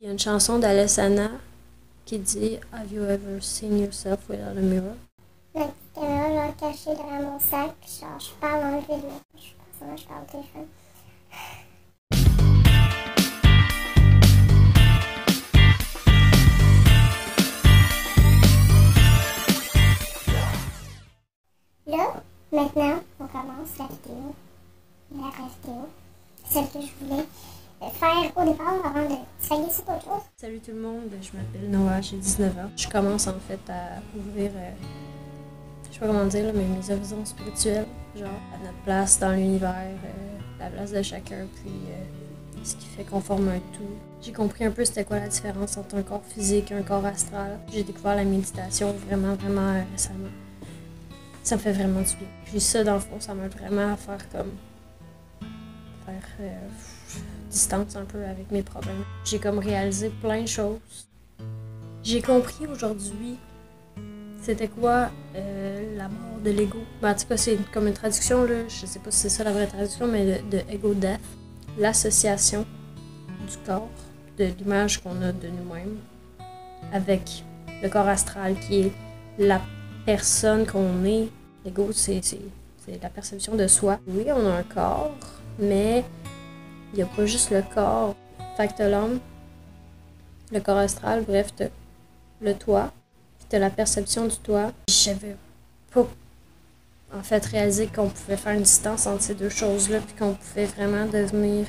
Il y a une chanson d'Alessana qui dit « Have you ever seen yourself without a mirror? » La petite caméra, genre, cachée derrière mon sac, genre, je parle dans le vide, mais je parle au téléphone. Là, maintenant, on commence la vidéo, la vraie vidéo, celle que je voulais faire au départ avant de travailler sur autre chose. Salut tout le monde, je m'appelle Noah, j'ai 19 ans. Je commence en fait à ouvrir, je sais pas comment dire, là, mais mes horizons spirituels, genre à notre place dans l'univers, la place de chacun, puis ce qui fait qu'on forme un tout. J'ai compris un peu c'était quoi la différence entre un corps physique et un corps astral. J'ai découvert la méditation vraiment récemment. Ça me fait vraiment du bien. Puis ça, dans le fond, ça m'aide vraiment à faire distance un peu avec mes problèmes. J'ai comme réalisé plein de choses. J'ai compris aujourd'hui c'était quoi la mort de l'ego. Ben, en tout cas, c'est comme une traduction, là, je sais pas si c'est ça la vraie traduction, mais de ego death. L'association du corps, de l'image qu'on a de nous-mêmes avec le corps astral qui est la personne qu'on est. L'ego, c'est la perception de soi. Oui, on a un corps, mais il n'y a pas juste le corps. Fait que t'as l'homme, le corps astral, bref, t'as le toi, puis t'as la perception du toi. J'avais pas, en fait, réalisé qu'on pouvait faire une distance entre ces deux choses-là, puis qu'on pouvait vraiment devenir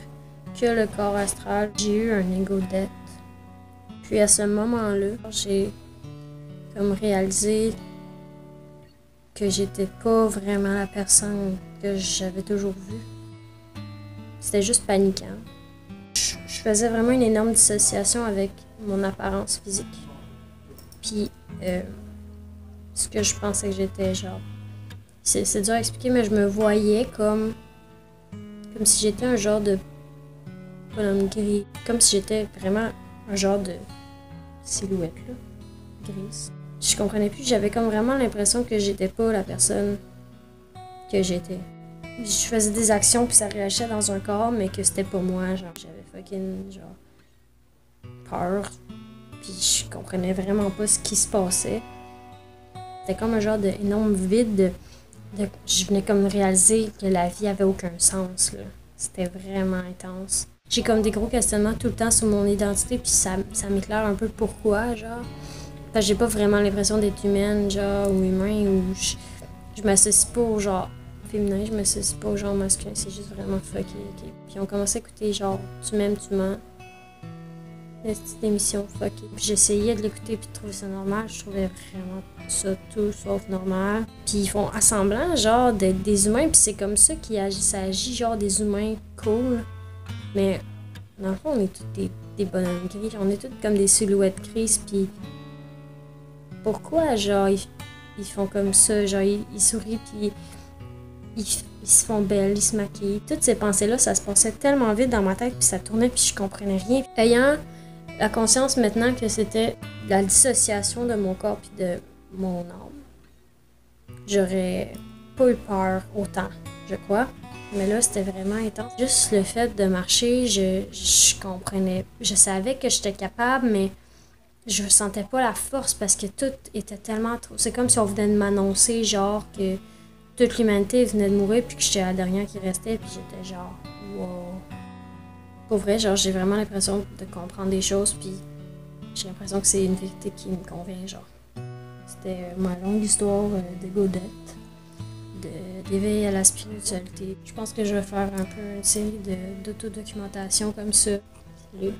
que le corps astral. J'ai eu un ego death. Puis à ce moment-là, j'ai comme réalisé que j'étais pas vraiment la personne que j'avais toujours vue. C'était juste paniquant. Je faisais vraiment une énorme dissociation avec mon apparence physique. Puis, ce que je pensais que j'étais, genre... C'est dur à expliquer, mais je me voyais comme si j'étais un genre de bonhomme gris. Comme si j'étais vraiment un genre de silhouette, là, grise. Je comprenais plus, j'avais comme vraiment l'impression que j'étais pas la personne que j'étais. Je faisais des actions puis ça réagissait dans un corps, mais que c'était pas moi, genre j'avais fucking genre peur, puis je comprenais vraiment pas ce qui se passait. C'était comme un genre d'énorme vide, je venais comme réaliser que la vie avait aucun sens, là. C'était vraiment intense. J'ai comme des gros questionnements tout le temps sur mon identité, puis ça m'éclaire un peu pourquoi, genre. Parce que j'ai pas vraiment l'impression d'être humaine, genre, ou humain, ou je m'associe pas au genre féminin, je m'associe pas au genre masculin, c'est juste vraiment fucké, ok. Puis on commençait à écouter genre Tu m'aimes, tu mens. Une petite émission fucké. Puis j'essayais de l'écouter puis de trouver ça normal, je trouvais vraiment ça tout sauf normal. Puis ils font assemblant genre d'être des humains, puis c'est comme ça qu'ils agissent, ça agit genre des humains cool. Mais dans le fond, on est tous des bonhommes gris, on est tous comme des silhouettes grises, puis pourquoi genre ils font comme ça, genre ils sourient puis ils se font belles, ils se maquillent. Toutes ces pensées-là, ça se passait tellement vite dans ma tête, puis ça tournait, puis je comprenais rien. Ayant la conscience maintenant que c'était la dissociation de mon corps puis de mon âme, j'aurais pas eu peur autant, je crois. Mais là, c'était vraiment intense. Juste le fait de marcher, je comprenais. Je savais que j'étais capable, mais je ressentais pas la force parce que tout était tellement trop... C'est comme si on venait de m'annoncer, genre, que toute l'humanité venait de mourir puis que j'étais la dernière qui restait, puis j'étais genre, wow. Pour vrai, genre, j'ai vraiment l'impression de comprendre des choses, puis j'ai l'impression que c'est une vérité qui me convient, genre. C'était ma longue histoire d'ego death, d'éveil à la spiritualité. Je pense que je vais faire un peu une série d'autodocumentation comme ça. Salut!